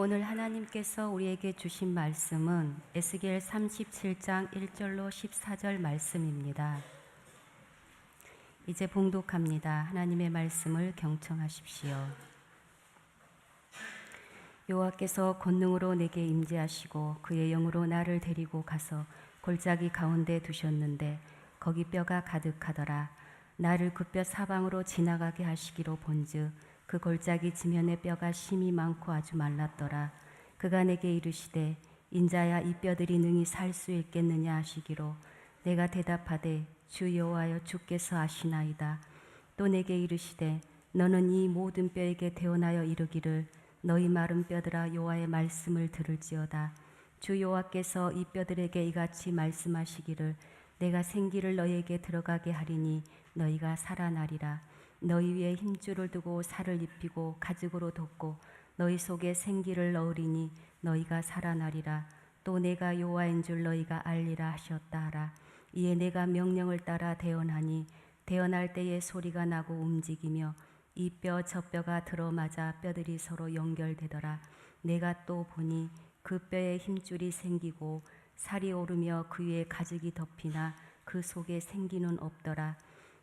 오늘 하나님께서 우리에게 주신 말씀은 에스겔 37장 1절로 14절 말씀입니다. 이제 봉독합니다. 하나님의 말씀을 경청하십시오. 여호와께서 권능으로 내게 임재하시고 그의 영으로 나를 데리고 가서 골짜기 가운데 두셨는데 거기 뼈가 가득하더라. 나를 그 뼈 사방으로 지나가게 하시기로 본즉 그 골짜기 지면에 뼈가 심이 많고 아주 말랐더라. 그가 내게 이르시되 인자야 이 뼈들이 능히 살 수 있겠느냐 하시기로 내가 대답하되 주 여호와여 주께서 아시나이다. 또 내게 이르시되 너는 이 모든 뼈에게 대언하여 이르기를 너희 마른 뼈들아 여호와의 말씀을 들을지어다. 주 여호와께서 이 뼈들에게 이같이 말씀하시기를 내가 생기를 너희에게 들어가게 하리니 너희가 살아나리라. 너희 위에 힘줄을 두고 살을 입히고 가죽으로 덮고 너희 속에 생기를 넣으리니 너희가 살아나리라. 또 내가 여호와인 줄 너희가 알리라 하셨다 하라. 이에 내가 명령을 따라 대언하니 대언할 때에 소리가 나고 움직이며 이 뼈 저 뼈가 들어맞아 뼈들이 서로 연결되더라. 내가 또 보니 그 뼈에 힘줄이 생기고 살이 오르며 그 위에 가죽이 덮이나 그 속에 생기는 없더라.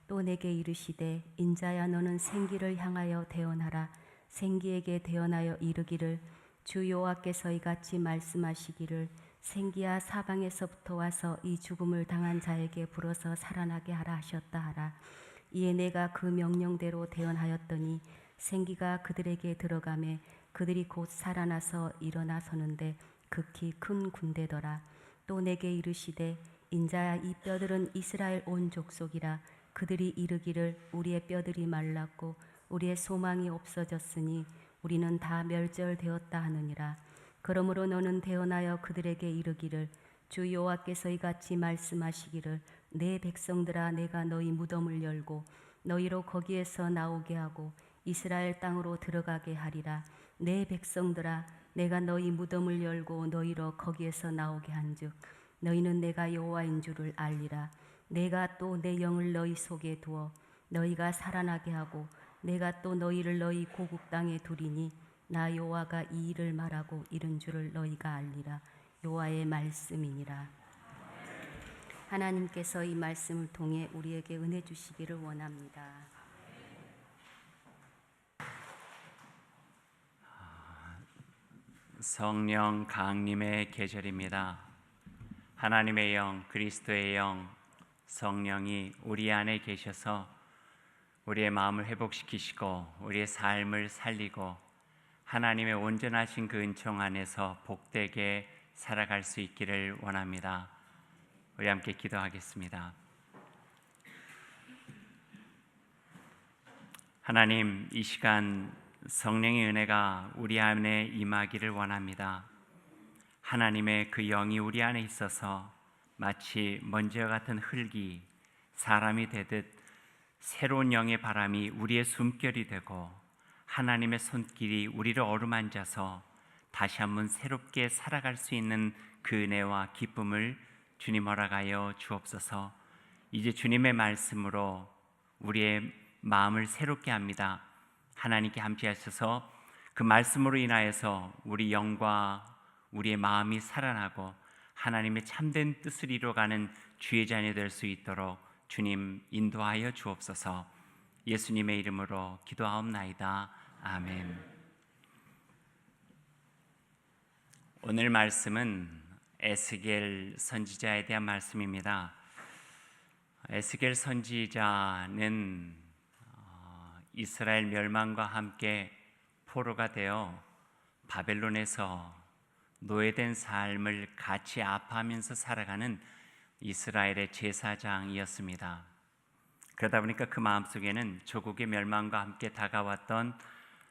또 내게 이르시되 인자야 너는 생기를 향하여 대언하라. 생기에게 대언하여 이르기를 주 여호와께서 이같이 말씀하시기를 생기야 사방에서부터 와서 이 죽음을 당한 자에게 불어서 살아나게 하라 하셨다 하라. 이에 내가 그 명령대로 대언하였더니 생기가 그들에게 들어가매 그들이 곧 살아나서 일어나 서는데 극히 큰 군대더라. 또 내게 이르시되 인자야 이 뼈들은 이스라엘 온 족속이라. 그들이 이르기를 우리의 뼈들이 말랐고 우리의 소망이 없어졌으니 우리는 다 멸절되었다 하느니라. 그러므로 너는 대언하여 그들에게 이르기를 주 여호와께서 이같이 말씀하시기를 내 백성들아 내가 너희 무덤을 열고 너희로 거기에서 나오게 하고 이스라엘 땅으로 들어가게 하리라. 내 백성들아 내가 너희 무덤을 열고 너희로 거기에서 나오게 한즉 너희는 내가 여호와인 줄을 알리라. 내가 또 내 영을 너희 속에 두어 너희가 살아나게 하고 내가 또 너희를 너희 고국 땅에 두리니 나 여호와가 이 일을 말하고 이른 줄을 너희가 알리라. 여호와의 말씀이니라. 하나님께서 이 말씀을 통해 우리에게 은혜 주시기를 원합니다. 성령 강림의 계절입니다. 하나님의 영, 그리스도의 영, 성령이 우리 안에 계셔서 우리의 마음을 회복시키시고 우리의 삶을 살리고 하나님의 온전하신 그 은총 안에서 복되게 살아갈 수 있기를 원합니다. 우리 함께 기도하겠습니다. 하나님, 이 시간 성령의 은혜가 우리 안에 임하기를 원합니다. 하나님의 그 영이 우리 안에 있어서 마치 먼지와 같은 흙이 사람이 되듯 새로운 영의 바람이 우리의 숨결이 되고 하나님의 손길이 우리를 어루만져서 다시 한번 새롭게 살아갈 수 있는 그 은혜와 기쁨을 주님 허락하여 주옵소서. 이제 주님의 말씀으로 우리의 마음을 새롭게 합니다. 하나님께 함께하셔서 그 말씀으로 인하여서 우리 영과 우리의 마음이 살아나고 하나님의 참된 뜻을 이루어가는 주의 자녀 될 수 있도록 주님 인도하여 주옵소서. 예수님의 이름으로 기도하옵나이다. 아멘. 오늘 말씀은 에스겔 선지자에 대한 말씀입니다. 에스겔 선지자는 이스라엘 멸망과 함께 포로가 되어 바벨론에서 노예된 삶을 같이 아파하면서 살아가는 이스라엘의 제사장이었습니다. 그러다 보니까 그 마음속에는 조국의 멸망과 함께 다가왔던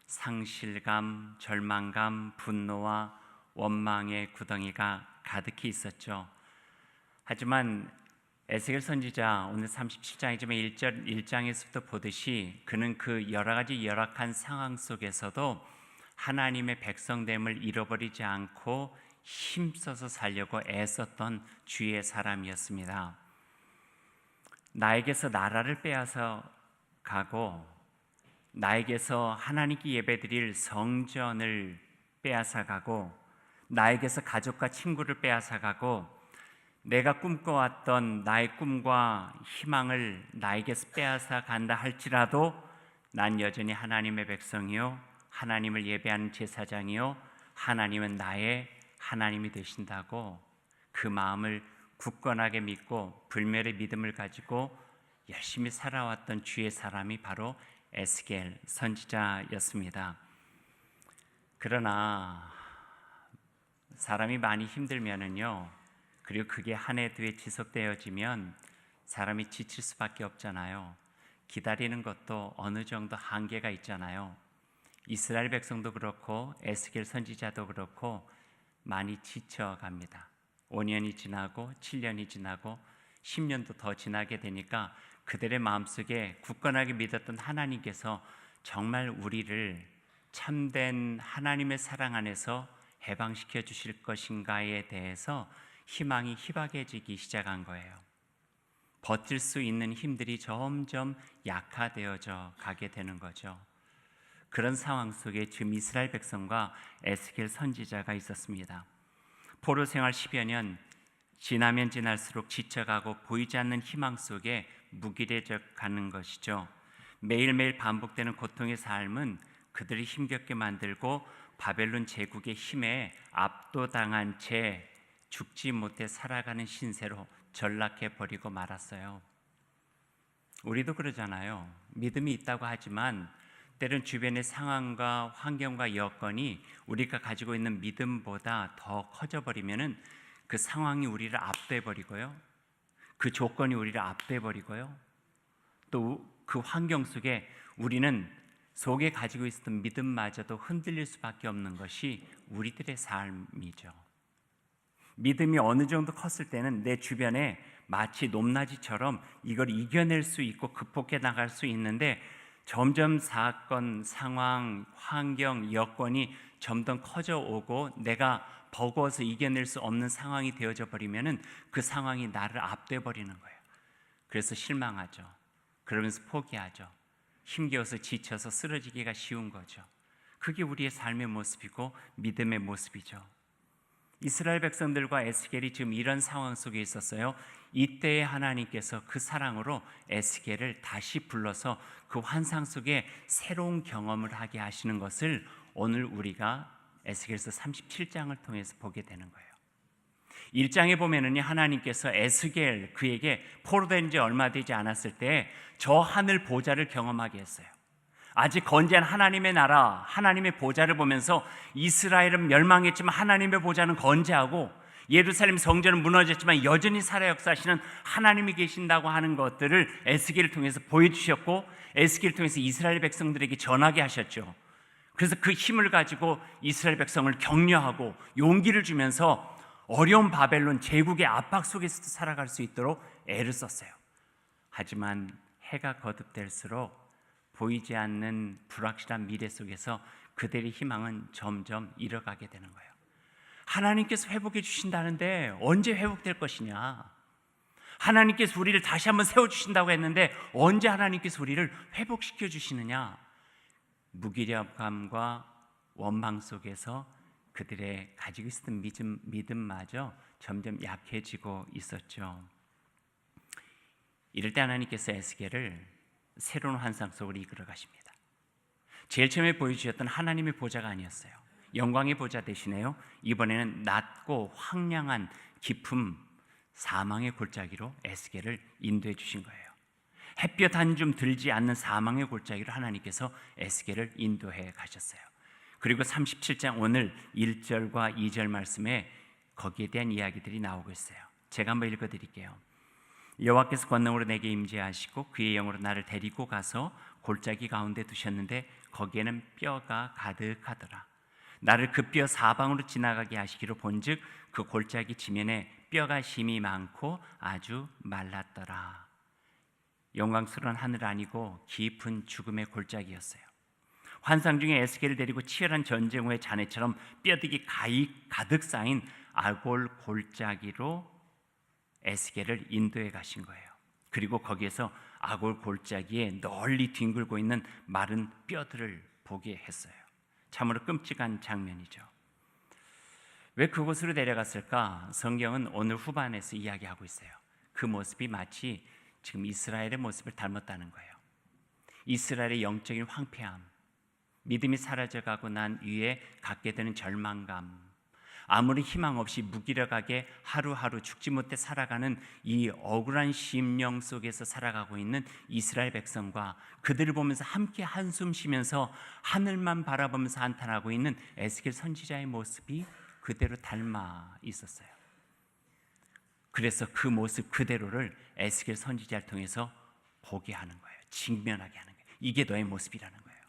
상실감, 절망감, 분노와 원망의 구덩이가 가득히 있었죠. 하지만 에스겔 선지자 오늘 37장이지만 1장에서부터 보듯이 그는 그 여러 가지 열악한 상황 속에서도 하나님의 백성됨을 잃어버리지 않고 힘써서 살려고 애썼던 주의 사람이었습니다. 나에게서 나라를 빼앗아 가고 나에게서 하나님께 예배드릴 성전을 빼앗아가고 나에게서 가족과 친구를 빼앗아가고 내가 꿈꿔왔던 나의 꿈과 희망을 나에게서 빼앗아 간다 할지라도 난 여전히 하나님의 백성이요 하나님을 예배하는 제사장이요 하나님은 나의 하나님이 되신다고 그 마음을 굳건하게 믿고 불멸의 믿음을 가지고 열심히 살아왔던 주의 사람이 바로 에스겔 선지자였습니다. 그러나 사람이 많이 힘들면은요, 그리고 그게 한 해 두 해 지속되어지면 사람이 지칠 수밖에 없잖아요. 기다리는 것도 어느 정도 한계가 있잖아요. 이스라엘 백성도 그렇고 에스겔 선지자도 그렇고 많이 지쳐갑니다. 5년이 지나고 7년이 지나고 10년도 더 지나게 되니까 그들의 마음속에 굳건하게 믿었던 하나님께서 정말 우리를 참된 하나님의 사랑 안에서 해방시켜 주실 것인가에 대해서 희망이 희박해지기 시작한 거예요. 버틸 수 있는 힘들이 점점 약화되어져 가게 되는 거죠. 그런 상황 속에 지금 이스라엘 백성과 에스겔 선지자가 있었습니다. 포로 생활 10여 년 지나면 지날수록 지쳐가고 보이지 않는 희망 속에 무기력해져 가는 것이죠. 매일매일 반복되는 고통의 삶은 그들이 힘겹게 만들고 바벨론 제국의 힘에 압도당한 채 죽지 못해 살아가는 신세로 전락해 버리고 말았어요. 우리도 그러잖아요. 믿음이 있다고 하지만 때론 주변의 상황과 환경과 여건이 우리가 가지고 있는 믿음보다 더 커져버리면은 그 상황이 우리를 압도해버리고요, 그 조건이 우리를 압도해버리고요, 또 그 환경 속에 우리는 속에 가지고 있었던 믿음마저도 흔들릴 수밖에 없는 것이 우리들의 삶이죠. 믿음이 어느 정도 컸을 때는 내 주변에 마치 높낮이처럼 이걸 이겨낼 수 있고 극복해 나갈 수 있는데 점점 사건, 상황, 환경, 여건이 점점 커져 오고 내가 버거워서 이겨낼 수 없는 상황이 되어져 버리면은 그 상황이 나를 압도해 버리는 거예요. 그래서 실망하죠. 그러면서 포기하죠. 힘겨워서 지쳐서 쓰러지기가 쉬운 거죠. 그게 우리의 삶의 모습이고 믿음의 모습이죠. 이스라엘 백성들과 에스겔이 지금 이런 상황 속에 있었어요. 이때에 하나님께서 그 사랑으로 에스겔을 다시 불러서 그 환상 속에 새로운 경험을 하게 하시는 것을 오늘 우리가 에스겔서 37장을 통해서 보게 되는 거예요. 1장에 보면은 하나님께서 에스겔 그에게 포로된 지 얼마 되지 않았을 때 저 하늘 보좌를 경험하게 했어요. 아직 건재한 하나님의 나라, 하나님의 보좌를 보면서 이스라엘은 멸망했지만 하나님의 보좌는 건재하고 예루살렘 성전은 무너졌지만 여전히 살아 역사하시는 하나님이 계신다고 하는 것들을 에스겔을 통해서 보여주셨고 에스겔을 통해서 이스라엘 백성들에게 전하게 하셨죠. 그래서 그 힘을 가지고 이스라엘 백성을 격려하고 용기를 주면서 어려운 바벨론 제국의 압박 속에서도 살아갈 수 있도록 애를 썼어요. 하지만 해가 거듭될수록 보이지 않는 불확실한 미래 속에서 그들의 희망은 점점 잃어가게 되는 거예요. 하나님께서 회복해 주신다는데 언제 회복될 것이냐? 하나님께서 우리를 다시 한번 세워주신다고 했는데 언제 하나님께서 우리를 회복시켜 주시느냐? 무기력함과 원망 속에서 그들의 가지고 있었던 믿음마저 점점 약해지고 있었죠. 이럴 때 하나님께서 에스겔을 새로운 환상 속으로 이끌어 가십니다. 제일 처음에 보여주셨던 하나님의 보좌가 아니었어요. 영광의 보좌 대신에요, 이번에는 낮고 황량한 깊음 사망의 골짜기로 에스겔을 인도해 주신 거예요. 햇볕 한 줌 들지 않는 사망의 골짜기로 하나님께서 에스겔을 인도해 가셨어요. 그리고 37장 오늘 1절과 2절 말씀에 거기에 대한 이야기들이 나오고 있어요. 제가 한번 읽어드릴게요. 여호와께서 권능으로 내게 임재하시고 그의 영으로 나를 데리고 가서 골짜기 가운데 두셨는데 거기에는 뼈가 가득하더라. 나를 그 뼈 사방으로 지나가게 하시기로 본즉 그 골짜기 지면에 뼈가 심이 많고 아주 말랐더라. 영광스러운 하늘 아니고 깊은 죽음의 골짜기였어요. 환상 중에 에스겔을 데리고 치열한 전쟁 후의 잔해처럼 뼈들이 가득 쌓인 아골 골짜기로 에스겔을 인도해 가신 거예요. 그리고 거기에서 아골 골짜기에 널리 뒹굴고 있는 마른 뼈들을 보게 했어요. 참으로 끔찍한 장면이죠. 왜 그곳으로 내려갔을까? 성경은 오늘 후반에서 이야기하고 있어요. 그 모습이 마치 지금 이스라엘의 모습을 닮았다는 거예요. 이스라엘의 영적인 황폐함, 믿음이 사라져가고 난 위에 갖게 되는 절망감, 아무리 희망 없이 무기력하게 하루하루 죽지 못해 살아가는 이 억울한 심령 속에서 살아가고 있는 이스라엘 백성과 그들을 보면서 함께 한숨 쉬면서 하늘만 바라보면서 한탄하고 있는 에스겔 선지자의 모습이 그대로 닮아 있었어요. 그래서 그 모습 그대로를 에스겔 선지자를 통해서 보게 하는 거예요. 직면하게 하는 거예요. 이게 너의 모습이라는 거예요.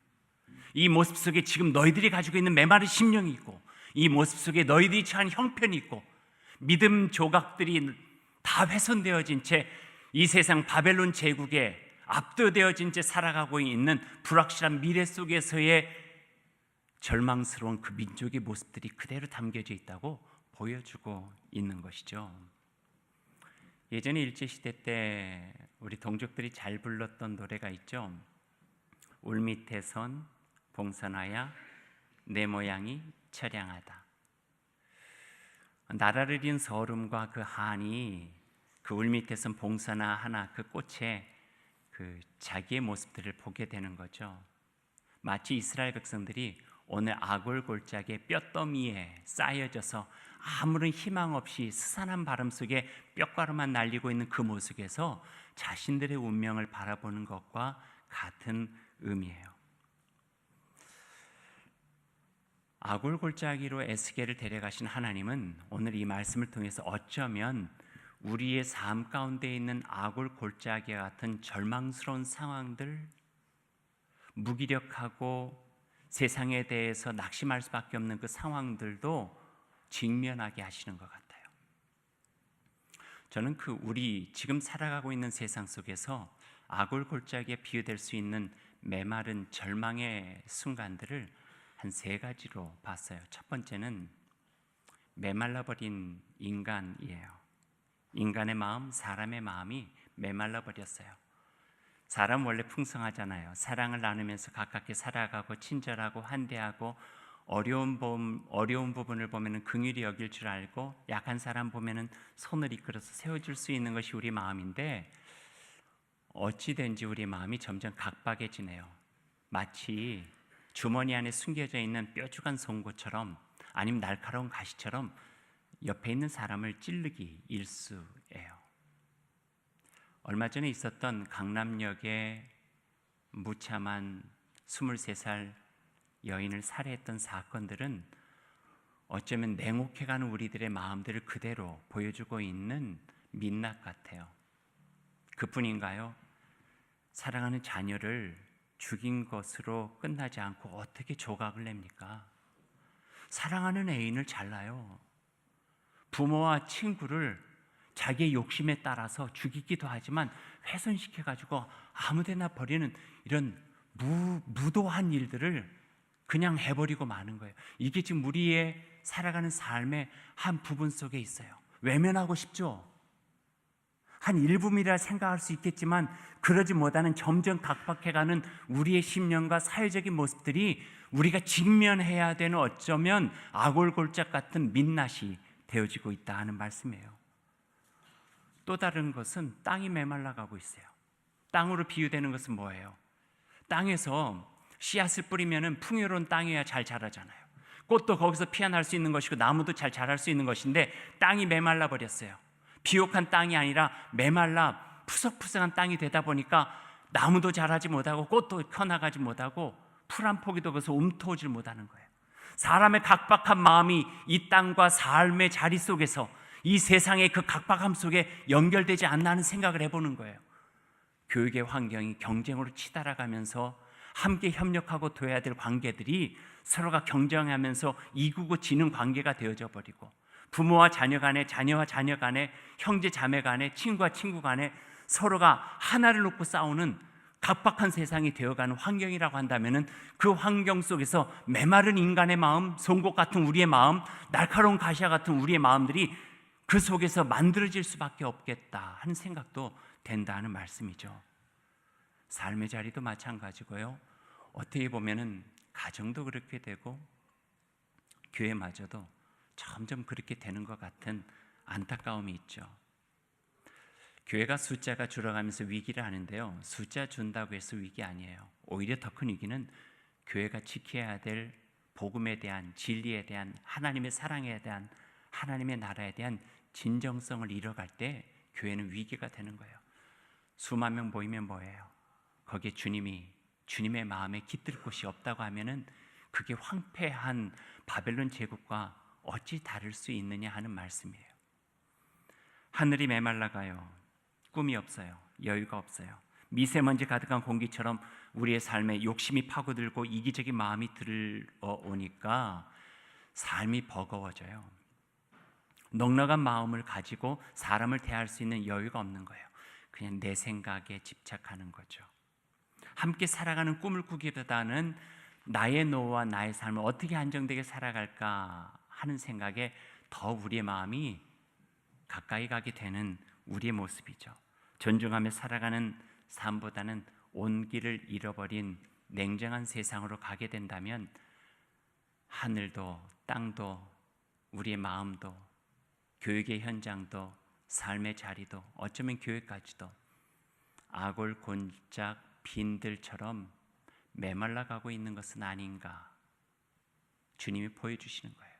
이 모습 속에 지금 너희들이 가지고 있는 메마른 심령이 있고, 이 모습 속에 너희들이 처한 형편이 있고, 믿음 조각들이 다 훼손되어진 채 이 세상 바벨론 제국에 압도되어진 채 살아가고 있는 불확실한 미래 속에서의 절망스러운 그 민족의 모습들이 그대로 담겨져 있다고 보여주고 있는 것이죠. 예전에 일제시대 때 우리 동족들이 잘 불렀던 노래가 있죠. 울밑에 선 봉선하야 내 모양이 처량하다. 나라를 잃은 서름과 그 한이 그 울밑에 선 봉선화 하나 그 꽃에 그 자기의 모습들을 보게 되는 거죠. 마치 이스라엘 백성들이 오늘 아골 골짜기의 뼈더미에 쌓여져서 아무런 희망 없이 스산한 바람 속에 뼈가루만 날리고 있는 그 모습에서 자신들의 운명을 바라보는 것과 같은 의미예요. 아골 골짜기로 에스겔을 데려가신 하나님은 오늘 이 말씀을 통해서 어쩌면 우리의 삶 가운데 있는 아골 골짜기와 같은 절망스러운 상황들, 무기력하고 세상에 대해서 낙심할 수밖에 없는 그 상황들도 직면하게 하시는 것 같아요. 저는 우리 지금 살아가고 있는 세상 속에서 아골 골짜기에 비유될 수 있는 메마른 절망의 순간들을 한 3가지로 봤어요. 첫 번째는 메말라버린 인간이에요. 인간의 마음, 사람의 마음이 메말라 버렸어요. 사람 원래 풍성하잖아요. 사랑을 나누면서 가깝게 살아가고 친절하고 환대하고 어려운 부분을 보면은 긍휼히 여길 줄 알고 약한 사람 보면은 손을 이끌어서 세워줄 수 있는 것이 우리 마음인데, 어찌된지 우리 마음이 점점 각박해지네요. 마치 주머니 안에 숨겨져 있는 뾰족한 송곳처럼, 아니면 날카로운 가시처럼 옆에 있는 사람을 찌르기 일쑤예요. 얼마 전에 있었던 강남역의 무참한 23살 여인을 살해했던 사건들은 어쩌면 냉혹해가는 우리들의 마음들을 그대로 보여주고 있는 민낯 같아요. 그뿐인가요? 사랑하는 자녀를 죽인 것으로 끝나지 않고 어떻게 조각을 냅니까? 사랑하는 애인을 잘라요. 부모와 친구를 자기의 욕심에 따라서 죽이기도 하지만 훼손시켜가지고 아무데나 버리는 이런 무도한 일들을 그냥 해버리고 마는 거예요. 이게 지금 우리의 살아가는 삶의 한 부분 속에 있어요. 외면하고 싶죠? 한 일부미라 생각할 수 있겠지만 그러지 못하는 점점 각박해가는 우리의 심령과 사회적인 모습들이 우리가 직면해야 되는 어쩌면 아골골짝 같은 민낯이 되어지고 있다 하는 말씀이에요. 또 다른 것은 땅이 메말라가고 있어요. 땅으로 비유되는 것은 뭐예요? 땅에서 씨앗을 뿌리면 풍요로운 땅이어야 잘 자라잖아요. 꽃도 거기서 피어날 수 있는 것이고 나무도 잘 자랄 수 있는 것인데 땅이 메말라 버렸어요. 비옥한 땅이 아니라 메말라 푸석푸석한 땅이 되다 보니까 나무도 자라지 못하고 꽃도 펴나가지 못하고 풀 한 포기도 거기서 움터오질 못하는 거예요. 사람의 각박한 마음이 이 땅과 삶의 자리 속에서 이 세상의 그 각박함 속에 연결되지 않나 하는 생각을 해보는 거예요. 교육의 환경이 경쟁으로 치달아가면서 함께 협력하고 둬야 될 관계들이 서로가 경쟁하면서 이기고 지는 관계가 되어져 버리고, 부모와 자녀 간에, 자녀와 자녀 간에, 형제 자매 간에, 친구와 친구 간에 서로가 하나를 놓고 싸우는 각박한 세상이 되어가는 환경이라고 한다면, 그 환경 속에서 메마른 인간의 마음, 송곳 같은 우리의 마음, 날카로운 가시와 같은 우리의 마음들이 그 속에서 만들어질 수밖에 없겠다 하는 생각도 된다는 말씀이죠. 삶의 자리도 마찬가지고요. 어떻게 보면은 가정도 그렇게 되고 교회마저도 점점 그렇게 되는 것 같은 안타까움이 있죠. 교회가 숫자가 줄어가면서 위기를 하는데요, 숫자 준다고 해서 위기 아니에요. 오히려 더 큰 위기는 교회가 지켜야 될 복음에 대한, 진리에 대한, 하나님의 사랑에 대한, 하나님의 나라에 대한 진정성을 잃어갈 때 교회는 위기가 되는 거예요. 수만 명 모이면 뭐예요? 거기에 주님의 마음에 깃들 곳이 없다고 하면은 그게 황폐한 바벨론 제국과 어찌 다를 수 있느냐 하는 말씀이에요. 하늘이 메말라가요. 꿈이 없어요. 여유가 없어요. 미세먼지 가득한 공기처럼 우리의 삶에 욕심이 파고들고 이기적인 마음이 들어오니까 삶이 버거워져요. 넉넉한 마음을 가지고 사람을 대할 수 있는 여유가 없는 거예요. 그냥 내 생각에 집착하는 거죠. 함께 살아가는 꿈을 꾸기보다는 나의 노와 나의 삶을 어떻게 안정되게 살아갈까 하는 생각에 더 우리의 마음이 가까이 가게 되는 우리의 모습이죠. 존중하며 살아가는 삶보다는 온기를 잃어버린 냉정한 세상으로 가게 된다면 하늘도 땅도 우리의 마음도 교육의 현장도 삶의 자리도 어쩌면 교회까지도 아골곤짝 빈들처럼 메말라가고 있는 것은 아닌가 주님이 보여주시는 거예요.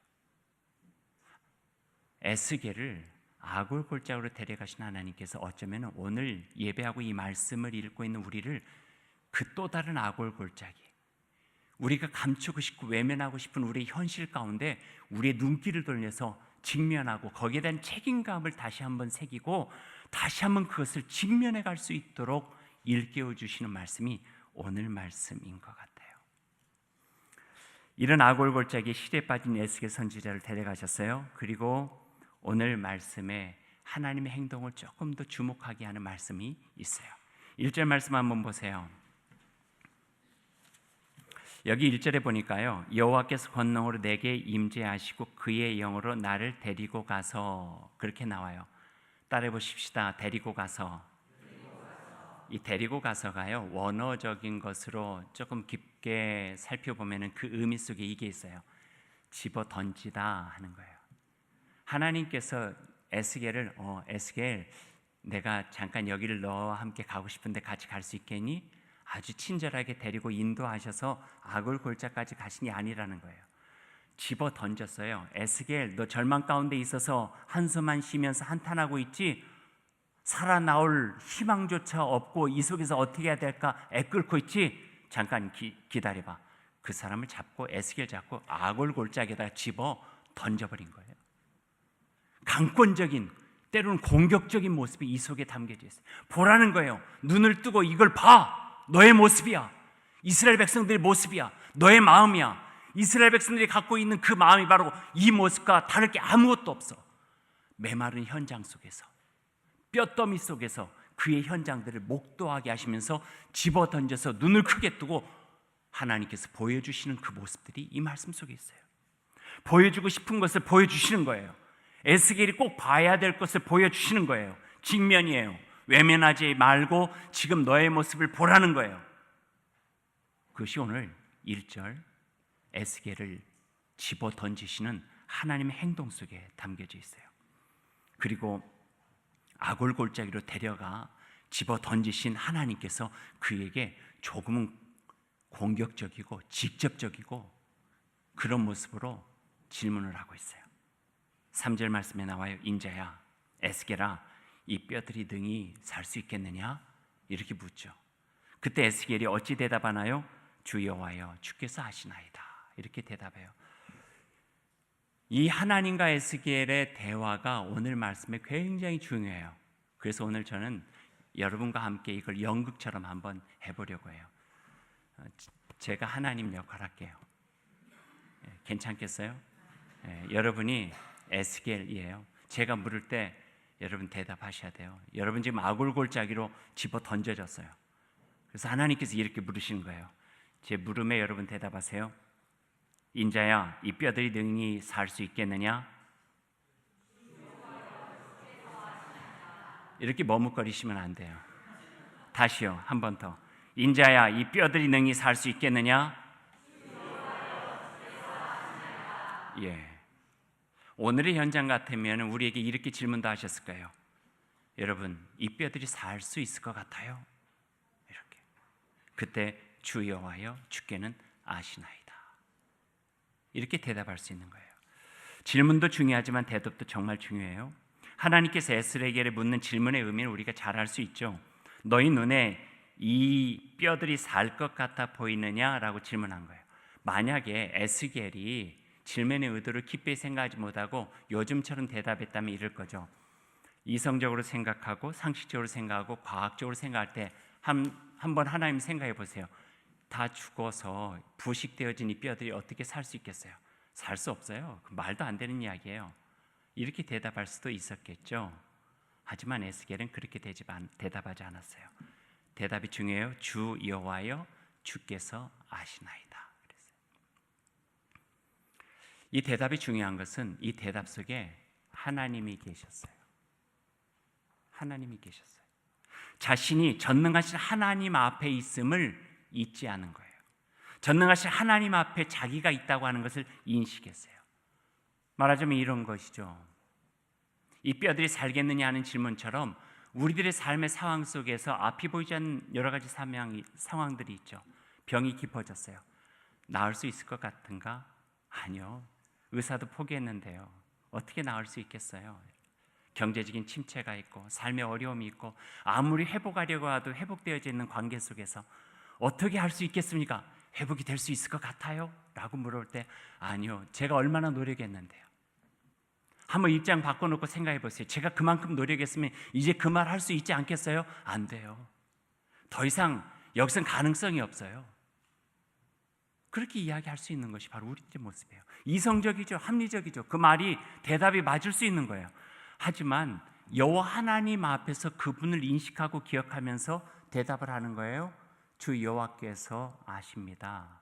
에스겔을 아골골짜기로 데려가신 하나님께서 어쩌면 오늘 예배하고 이 말씀을 읽고 있는 우리를 그 또 다른 아골골짜기, 우리가 감추고 싶고 외면하고 싶은 우리의 현실 가운데 우리의 눈길을 돌려서 직면하고 거기에 대한 책임감을 다시 한번 새기고 다시 한번 그것을 직면해 갈 수 있도록 일깨워 주시는 말씀이 오늘 말씀인 것 같아요. 이런 아골골짜기 시대에 빠진 에스겔 선지자를 데려가셨어요. 그리고 오늘 말씀에 하나님의 행동을 조금 더 주목하게 하는 말씀이 있어요. 1절 말씀 한번 보세요. 여기 1절에 보니까요, 여호와께서 권능으로 내게 임재하시고 그의 영으로 나를 데리고 가서, 그렇게 나와요. 따라해 보십시다. 데리고 가서. 이 데리고 가서가요, 원어적인 것으로 조금 깊게 살펴보면 그 의미 속에 이게 있어요. 집어 던지다 하는 거예요. 하나님께서 에스겔을 에스겔, 내가 잠깐 여기를 너와 함께 가고 싶은데 같이 갈 수 있겠니? 아주 친절하게 데리고 인도하셔서 아골골짜까지 가신이 아니라는 거예요. 집어 던졌어요. 에스겔, 너 절망 가운데 있어서 한숨만 쉬면서 한탄하고 있지? 살아나올 희망조차 없고 이 속에서 어떻게 해야 될까 애끓고 있지? 잠깐 기다려봐. 그 사람을 잡고, 에스겔 잡고 아골골짜기에다 집어 던져버린 거예요. 강권적인, 때로는 공격적인 모습이 이 속에 담겨져 있어요. 보라는 거예요. 눈을 뜨고 이걸 봐. 너의 모습이야. 이스라엘 백성들의 모습이야. 너의 마음이야. 이스라엘 백성들이 갖고 있는 그 마음이 바로 이 모습과 다를 게 아무것도 없어. 메마른 현장 속에서, 뼈더미 속에서 그의 현장들을 목도하게 하시면서 집어 던져서 눈을 크게 뜨고 하나님께서 보여주시는 그 모습들이 이 말씀 속에 있어요. 보여주고 싶은 것을 보여주시는 거예요. 에스겔이 꼭 봐야 될 것을 보여주시는 거예요. 직면이에요. 외면하지 말고 지금 너의 모습을 보라는 거예요. 그것이 오늘 1절 에스겔을 집어 던지시는 하나님의 행동 속에 담겨져 있어요. 그리고 아골골짜기로 데려가 집어 던지신 하나님께서 그에게 조금은 공격적이고 직접적이고 그런 모습으로 질문을 하고 있어요. 3절 말씀에 나와요. 인자야, 에스겔아, 이 뼈들이 능히 살 수 있겠느냐? 이렇게 묻죠. 그때 에스겔이 어찌 대답하나요? 주 여호와여, 주께서 하시나이다. 이렇게 대답해요. 이 하나님과 에스겔의 대화가 오늘 말씀에 굉장히 중요해요. 그래서 오늘 저는 여러분과 함께 이걸 연극처럼 한번 해보려고 해요. 제가 하나님 역할 할게요. 괜찮겠어요? 여러분이 에스겔이에요. 제가 물을 때 여러분 대답하셔야 돼요. 여러분 지금 아골골짜기로 집어 던져졌어요. 그래서 하나님께서 이렇게 물으시는 거예요. 제 물음에 여러분 대답하세요. 인자야, 이 뼈들이 능히 살 수 있겠느냐? 이렇게 머뭇거리시면 안 돼요. 다시요, 한 번 더. 인자야, 이 뼈들이 능히 살 수 있겠느냐? 예. 오늘의 현장 같으면 우리에게 이렇게 질문도 하셨을 거예요. 여러분, 이 뼈들이 살 수 있을 것 같아요? 이렇게. 그때 주 여호와여 주께는 아시나이다. 이렇게 대답할 수 있는 거예요. 질문도 중요하지만 대답도 정말 중요해요. 하나님께서 에스겔에게 묻는 질문의 의미는 우리가 잘 알 수 있죠. 너희 눈에 이 뼈들이 살 것 같아 보이느냐라고 질문한 거예요. 만약에 에스겔이 질문의 의도를 깊이 생각하지 못하고 요즘처럼 대답했다면 이럴 거죠. 이성적으로 생각하고 상식적으로 생각하고 과학적으로 생각할 때 한번 하나님 생각해 보세요. 다 죽어서 부식되어진 이 뼈들이 어떻게 살 수 있겠어요? 살 수 없어요. 말도 안 되는 이야기예요. 이렇게 대답할 수도 있었겠죠. 하지만 에스겔은 그렇게 대답하지 않았어요. 대답이 중요해요. 주 여호와여 주께서 아시나이다. 그랬어요. 이 대답이 중요한 것은 이 대답 속에 하나님이 계셨어요. 하나님이 계셨어요. 자신이 전능하신 하나님 앞에 있음을 잊지 않은 거예요. 전능하신 하나님 앞에 자기가 있다고 하는 것을 인식했어요. 말하자면 이런 것이죠. 이 뼈들이 살겠느냐 하는 질문처럼 우리들의 삶의 상황 속에서 앞이 보이지 않는 여러 가지 상황들이 있죠. 병이 깊어졌어요. 나을 수 있을 것 같은가? 아니요. 의사도 포기했는데요. 어떻게 나을 수 있겠어요? 경제적인 침체가 있고 삶의 어려움이 있고 아무리 회복하려고 해도 회복되어져 있는 관계 속에서 어떻게 할 수 있겠습니까? 회복이 될 수 있을 것 같아요? 라고 물어볼 때 아니요. 제가 얼마나 노력했는데요. 한번 입장 바꿔놓고 생각해 보세요. 제가 그만큼 노력했으면 이제 그 말 할 수 있지 않겠어요? 안 돼요. 더 이상 여기선 가능성이 없어요. 그렇게 이야기할 수 있는 것이 바로 우리들의 모습이에요. 이성적이죠. 합리적이죠. 그 말이 대답이 맞을 수 있는 거예요. 하지만 여호와 하나님 앞에서 그분을 인식하고 기억하면서 대답을 하는 거예요. 주 여호와께서 아십니다.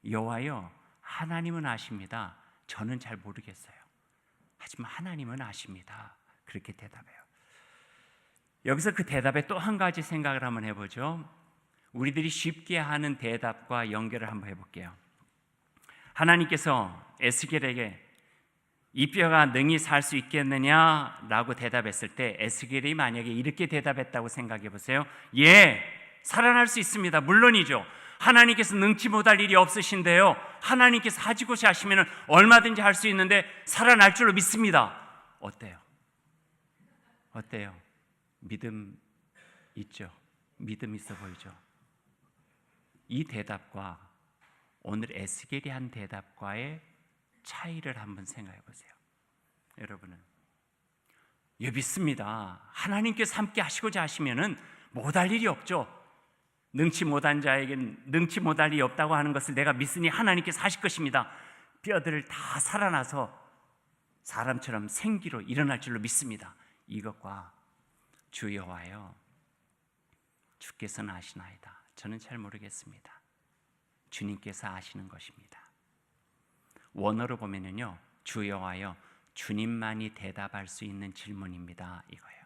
여호와여, 하나님은 아십니다. 저는 잘 모르겠어요. 하지만 하나님은 아십니다. 그렇게 대답해요. 여기서 그 대답에 또 한 가지 생각을 한번 해보죠. 우리들이 쉽게 하는 대답과 연결을 한번 해볼게요. 하나님께서 에스겔에게 이 뼈가 능히 살 수 있겠느냐라고 대답했을 때 에스겔이 만약에 이렇게 대답했다고 생각해 보세요. 예, 살아날 수 있습니다. 물론이죠. 하나님께서 능치 못할 일이 없으신데요. 하나님께서 하시고자 하시면 얼마든지 할 수 있는데 살아날 줄로 믿습니다. 어때요? 어때요? 믿음 있죠? 믿음 있어 보이죠? 이 대답과 오늘 에스겔이 한 대답과의 차이를 한번 생각해 보세요. 여러분은 믿습니다. 하나님께서 함께 하시고자 하시면은 못할 일이 없죠. 능치 못한 자에게는 능치 못할 일이 없다고 하는 것을 내가 믿으니 하나님께서 하실 것입니다. 뼈들을 다 살아나서 사람처럼 생기로 일어날 줄로 믿습니다. 이것과 주 여호와여 주께서는 아시나이다. 저는 잘 모르겠습니다. 주님께서 아시는 것입니다. 원어로 보면은요, 주 여호와여 주님만이 대답할 수 있는 질문입니다. 이거예요.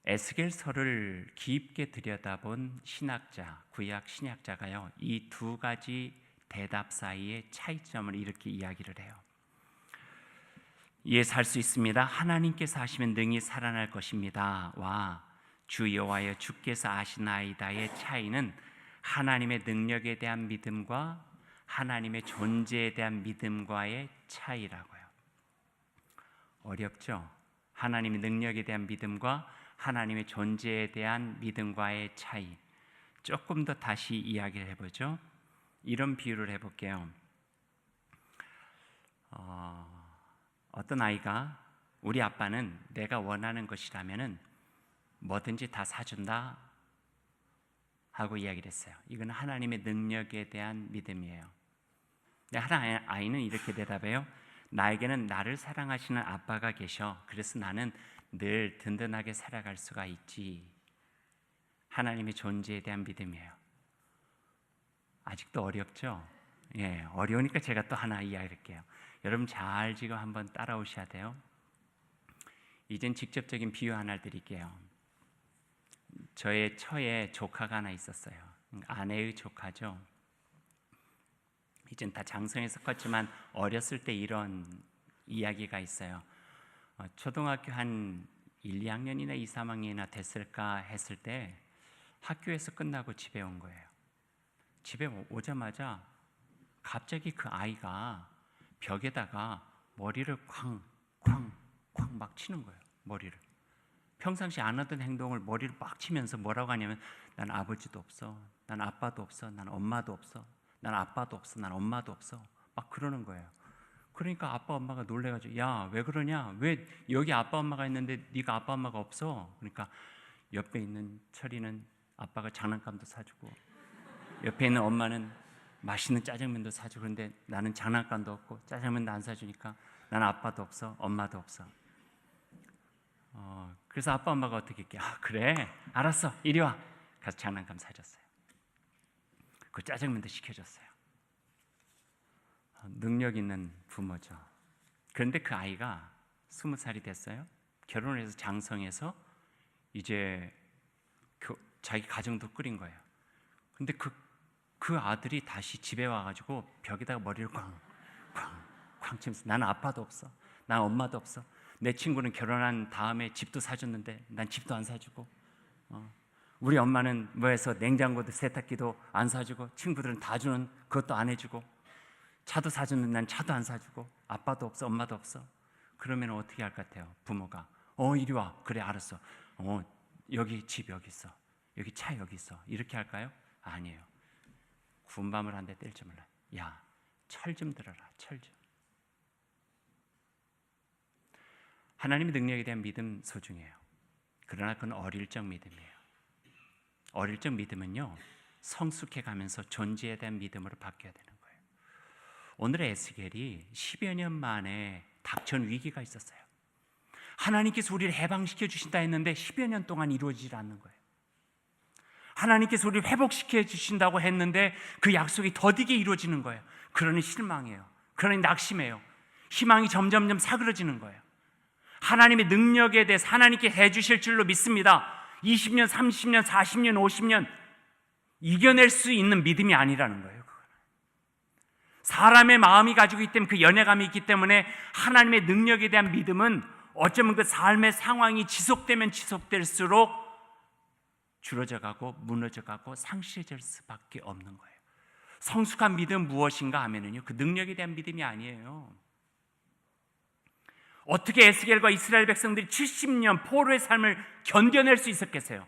에스겔서를 깊게 들여다본 신학자, 구약 신학자가요, 이 두 가지 대답 사이의 차이점을 이렇게 이야기를 해요. 이에 살 수 있습니다. 하나님께서 하시면 능히 살아날 것입니다. 와 주 여호와여 주께서 아시나이다의 차이는 하나님의 능력에 대한 믿음과 하나님의 존재에 대한 믿음과의 차이라고요. 어렵죠? 하나님의 능력에 대한 믿음과 하나님의 존재에 대한 믿음과의 차이. 조금 더 다시 이야기를 해보죠. 이런 비유를 해볼게요. 어떤 아이가 우리 아빠는 내가 원하는 것이라면은 뭐든지 다 사준다 하고 이야기를 했어요. 이건 하나님의 능력에 대한 믿음이에요. 한 아이는 이렇게 대답해요. 나에게는 나를 사랑하시는 아빠가 계셔. 그래서 나는 늘 든든하게 살아갈 수가 있지. 하나님의 존재에 대한 믿음이에요. 아직도 어렵죠? 예, 어려우니까 제가 또 하나 이야기할게요. 여러분 잘 지금 한번 따라오셔야 돼요. 이젠 직접적인 비유 하나 드릴게요. 저의 처에 조카가 하나 있었어요. 아내의 조카죠. 이젠 다 장성해서 컸지만 어렸을 때 이런 이야기가 있어요. 초등학교 한 1, 2학년이나 2, 3학년이나 됐을까 했을 때 학교에서 끝나고 집에 온 거예요. 집에 오자마자 갑자기 그 아이가 벽에다가 머리를 쾅쾅쾅 막 치는 거예요. 머리를. 평상시 안 하던 행동을 머리를 막 치면서 뭐라고 하냐면 난 아버지도 없어, 난 아빠도 없어, 난 엄마도 없어, 난 아빠도 없어, 난 엄마도 없어, 막 그러는 거예요. 그러니까 아빠 엄마가 놀래가지고 야, 왜 그러냐? 왜 여기 아빠 엄마가 있는데 네가 아빠 엄마가 없어? 그러니까 옆에 있는 철이는 아빠가 장난감도 사주고 옆에 있는 엄마는 맛있는 짜장면도 사주고, 그런데 나는 장난감도 없고 짜장면도 안 사주니까 난 아빠도 없어, 엄마도 없어. 그래서 아빠 엄마가 어떻게 했게? 아, 그래, 알았어, 이리 와. 가서 장난감 사줬어요. 그 짜장면도 시켜줬어요. 능력 있는 부모죠. 그런데 그 아이가 20살이 됐어요. 결혼을 해서 장성해서 이제 자기 가정도 꾸린 거예요. 근데 그 아들이 다시 집에 와가지고 벽에다가 머리를 쾅 치면서 나는 아빠도 없어, 난 엄마도 없어, 내 친구는 결혼한 다음에 집도 사줬는데 난 집도 안 사주고, 우리 엄마는 뭐해서 냉장고도 세탁기도 안 사주고 친구들은 다 주는 그것도 안 해주고 차도 사줬는데 난 차도 안 사주고 아빠도 없어, 엄마도 없어. 그러면 어떻게 할 것 같아요? 부모가 이리 와. 그래, 알았어. 여기 집 여기 있어, 여기 차 여기 있어. 이렇게 할까요? 아니에요. 군밤을 한 대 뗄 줄 몰라. 야, 철 좀 들어라, 철 좀. 하나님의 능력에 대한 믿음 소중해요. 그러나 그건 어릴 적 믿음이에요. 어릴 적 믿음은요, 성숙해 가면서 존재에 대한 믿음으로 바뀌어야 되는 거예요. 오늘의 에스겔이 10여 년 만에 닥쳐온 위기가 있었어요. 하나님께서 우리를 해방시켜 주신다 했는데 10여 년 동안 이루어지지 않는 거예요. 하나님께서 우리를 회복시켜 주신다고 했는데 그 약속이 더디게 이루어지는 거예요. 그러니 실망해요. 그러니 낙심해요. 희망이 점점점 사그러지는 거예요. 하나님의 능력에 대해서 하나님께 해주실 줄로 믿습니다. 20년, 30년, 40년, 50년 이겨낼 수 있는 믿음이 아니라는 거예요. 사람의 마음이 가지고 있기 때문에, 그 연약함이 있기 때문에 하나님의 능력에 대한 믿음은 어쩌면 그 삶의 상황이 지속되면 지속될수록 줄어져 가고 무너져 가고 상실해질 수밖에 없는 거예요. 성숙한 믿음은 무엇인가 하면은요, 그 능력에 대한 믿음이 아니에요. 어떻게 에스겔과 이스라엘 백성들이 70년 포로의 삶을 견뎌낼 수 있었겠어요?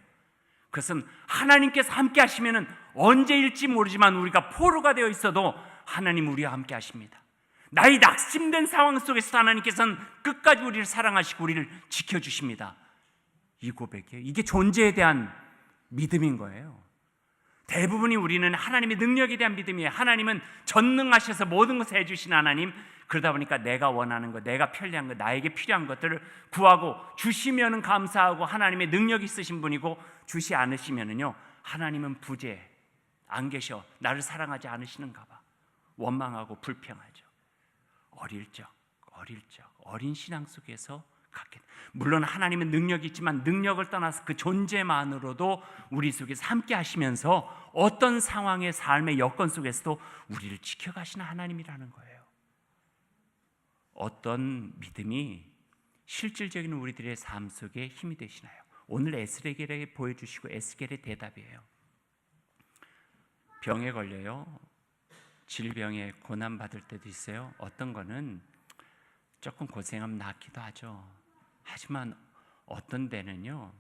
그것은 하나님께서 함께 하시면은 언제일지 모르지만 우리가 포로가 되어 있어도 하나님 우리와 함께 하십니다. 나의 낙심된 상황 속에서 하나님께서는 끝까지 우리를 사랑하시고 우리를 지켜주십니다. 이 고백이에요. 이게 존재에 대한 믿음인 거예요. 대부분이 우리는 하나님의 능력에 대한 믿음이에요. 하나님은 전능하셔서 모든 것을 해주신 하나님, 그러다 보니까 내가 원하는 것, 내가 편리한 것, 나에게 필요한 것들을 구하고 주시면은 감사하고 하나님의 능력이 있으신 분이고, 주시 않으시면은요, 하나님은 부재, 안 계셔, 나를 사랑하지 않으시는가 봐. 원망하고 불평하죠. 어린 신앙 속에서 갖게, 물론 하나님의 능력이 있지만 능력을 떠나서 그 존재만으로도 우리 속에서 함께 하시면서 어떤 상황의 삶의 여건 속에서도 우리를 지켜가시는 하나님이라는 거예요. 어떤 믿음이 실질적인 우리들의 삶 속에 힘이 되시나요? 오늘 에스겔에게 보여주시고 에스겔의 대답이에요. 병에 걸려요. 질병에 고난받을 때도 있어요. 어떤 거는 조금 고생하면 낫기도 하죠. 하지만 어떤 데는요,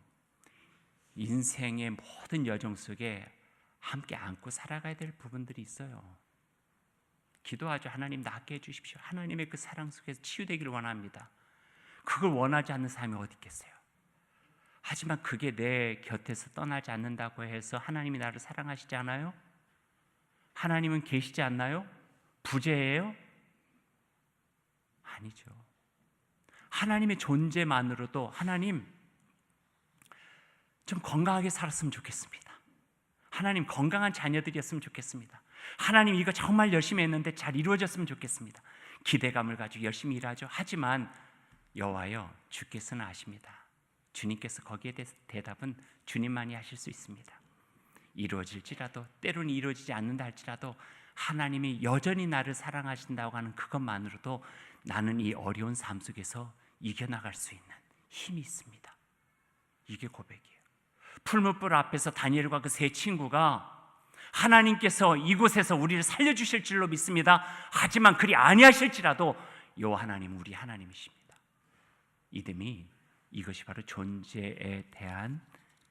인생의 모든 여정 속에 함께 안고 살아가야 될 부분들이 있어요. 기도하죠. 하나님 낫게 해주십시오. 하나님의 그 사랑 속에서 치유되기를 원합니다. 그걸 원하지 않는 사람이 어디 있겠어요? 하지만 그게 내 곁에서 떠나지 않는다고 해서 하나님이 나를 사랑하시지 않아요? 하나님은 계시지 않나요? 부재예요? 아니죠. 하나님의 존재만으로도 하나님 좀 건강하게 살았으면 좋겠습니다. 하나님 건강한 자녀들이었으면 좋겠습니다. 하나님 이거 정말 열심히 했는데 잘 이루어졌으면 좋겠습니다. 기대감을 가지고 열심히 일하죠. 하지만 여호와여, 주께서는 아십니다. 주님께서 거기에 대해서 대답은 주님만이 하실 수 있습니다. 이루어질지라도, 때로는 이루어지지 않는다 할지라도 하나님이 여전히 나를 사랑하신다고 하는 그것만으로도 나는 이 어려운 삶 속에서 이겨나갈 수 있는 힘이 있습니다. 이게 고백이에요. 풀무불 앞에서 다니엘과 그 세 친구가 하나님께서 이곳에서 우리를 살려주실 줄로 믿습니다. 하지만 그리 아니하실지라도 요 하나님 우리 하나님이십니다. 믿음이 이것이 바로 존재에 대한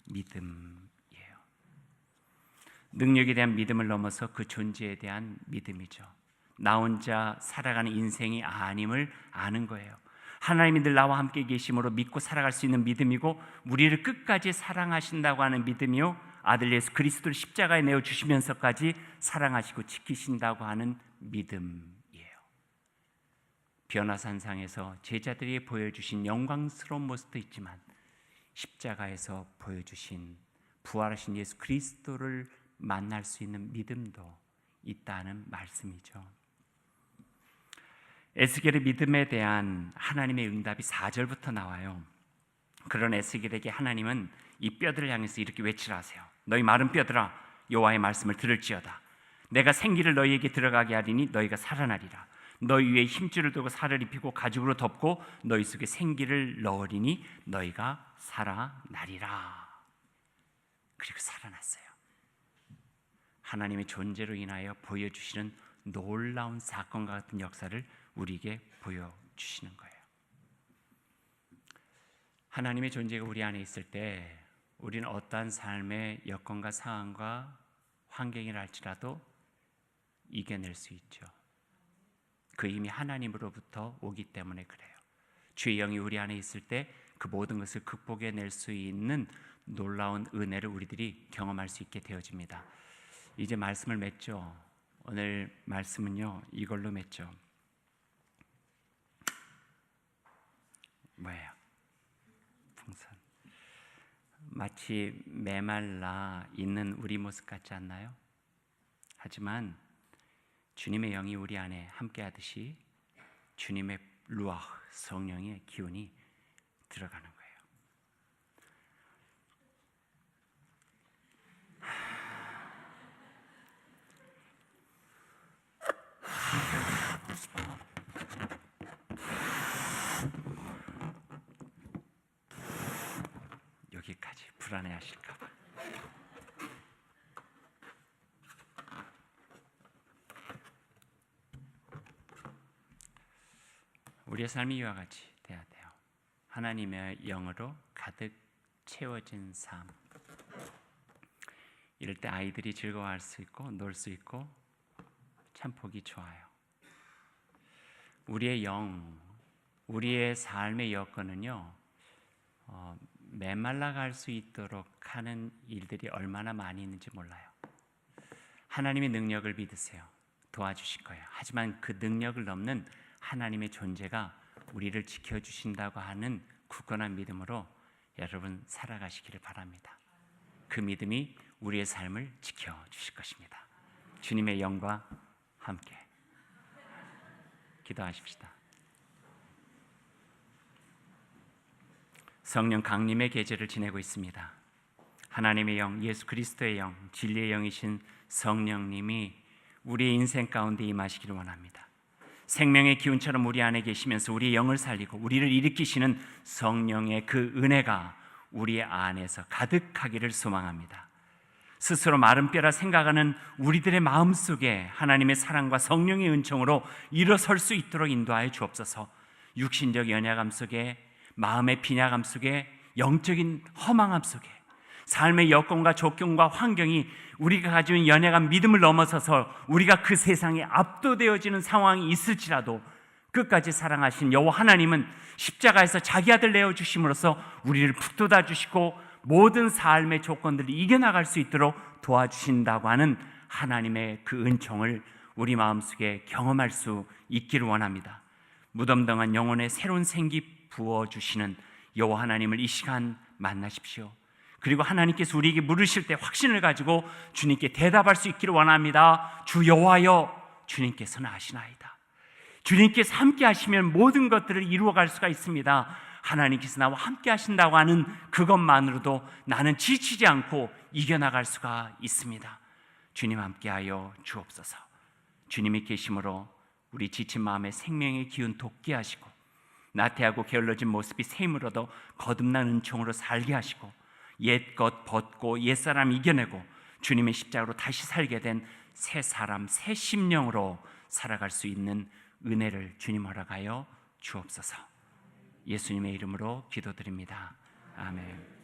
믿음이에요. 능력에 대한 믿음을 넘어서 그 존재에 대한 믿음이죠. 나 혼자 살아가는 인생이 아님을 아는 거예요. 하나님이 늘 나와 함께 계심으로 믿고 살아갈 수 있는 믿음이고, 우리를 끝까지 사랑하신다고 하는 믿음이요, 아들 예수 그리스도를 십자가에 내어주시면서까지 사랑하시고 지키신다고 하는 믿음이에요. 변화산상에서 제자들이 보여주신 영광스러운 모습도 있지만 십자가에서 보여주신 부활하신 예수 그리스도를 만날 수 있는 믿음도 있다는 말씀이죠. 에스겔의 믿음에 대한 하나님의 응답이 4절부터 나와요. 그런 에스겔에게 하나님은 이 뼈들을 향해서 이렇게 외치라 하세요. 너희 마른 뼈들아, 여호와의 말씀을 들을지어다. 내가 생기를 너희에게 들어가게 하리니 너희가 살아나리라. 너희 위에 힘줄을 두고 살을 입히고 가죽으로 덮고 너희 속에 생기를 넣으리니 너희가 살아나리라. 그리고 살아났어요. 하나님의 존재로 인하여 보여주시는 놀라운 사건과 같은 역사를 우리에게 보여주시는 거예요. 하나님의 존재가 우리 안에 있을 때 우리는 어떠한 삶의 여건과 상황과 환경이라 할지라도 이겨낼 수 있죠. 그 힘이 하나님으로부터 오기 때문에 그래요. 주의 영이 우리 안에 있을 때 그 모든 것을 극복해낼 수 있는 놀라운 은혜를 우리들이 경험할 수 있게 되어집니다. 이제 말씀을 맺죠. 오늘 말씀은요, 이걸로 맺죠. 뭐예요? 풍선. 마치 메말라 있는 우리 모습 같지 않나요? 하지만 주님의 영이 우리 안에 함께하듯이 주님의 루아흐 성령의 기운이 들어가는 거예요. 여기까지 불안해하실까 봐. 우리의 삶이 이와 같이 돼야 돼요. 하나님의 영으로 가득 채워진 삶. 이럴 때 아이들이 즐거워할 수 있고 놀 수 있고 참 보기 좋아요. 우리의 영, 우리의 삶의 여건은요, 메말라갈 수 있도록 하는 일들이 얼마나 많이 있는지 몰라요. 하나님의 능력을 믿으세요. 도와주실 거예요. 하지만 그 능력을 넘는 하나님의 존재가 우리를 지켜주신다고 하는 굳건한 믿음으로 여러분 살아가시기를 바랍니다. 그 믿음이 우리의 삶을 지켜주실 것입니다. 주님의 영과 함께 기도하십시다. 성령 강림의 계절을 지내고 있습니다. 하나님의 영, 예수 그리스도의 영, 진리의 영이신 성령님이 우리의 인생 가운데 임하시기를 원합니다. 생명의 기운처럼 우리 안에 계시면서 우리의 영을 살리고 우리를 일으키시는 성령의 그 은혜가 우리 안에서 가득하기를 소망합니다. 스스로 마른 뼈라 생각하는 우리들의 마음속에 하나님의 사랑과 성령의 은총으로 일어설 수 있도록 인도하여 주옵소서. 육신적 연약함 속에, 마음의 빈약함 속에, 영적인 허망함 속에, 삶의 여건과 조건과 환경이 우리가 가지고 있는 연약한 믿음을 넘어서서 우리가 그 세상에 압도되어지는 상황이 있을지라도 끝까지 사랑하신 여호와 하나님은 십자가에서 자기 아들 내어주심으로써 우리를 북돋아 주시고 모든 삶의 조건들을 이겨나갈 수 있도록 도와주신다고 하는 하나님의 그 은총을 우리 마음속에 경험할 수 있기를 원합니다. 무덤덤한 영혼에 새로운 생기 부어주시는 여호와 하나님을 이 시간 만나십시오. 그리고 하나님께서 우리에게 물으실 때 확신을 가지고 주님께 대답할 수 있기를 원합니다. 주 여호와여, 주님께서는 아시나이다. 주님께서 함께 하시면 모든 것들을 이루어갈 수가 있습니다. 하나님께서 나와 함께 하신다고 하는 그것만으로도 나는 지치지 않고 이겨나갈 수가 있습니다. 주님 함께하여 주옵소서. 주님이 계심으로 우리 지친 마음에 생명의 기운 돋게 하시고 나태하고 게을러진 모습이 샘으로도 거듭난 은총으로 살게 하시고 옛것 벗고 옛사람 이겨내고 주님의 십자가로 다시 살게 된 새 사람, 새 심령으로 살아갈 수 있는 은혜를 주님 허락하여 주옵소서. 예수님의 이름으로 기도드립니다. 아멘.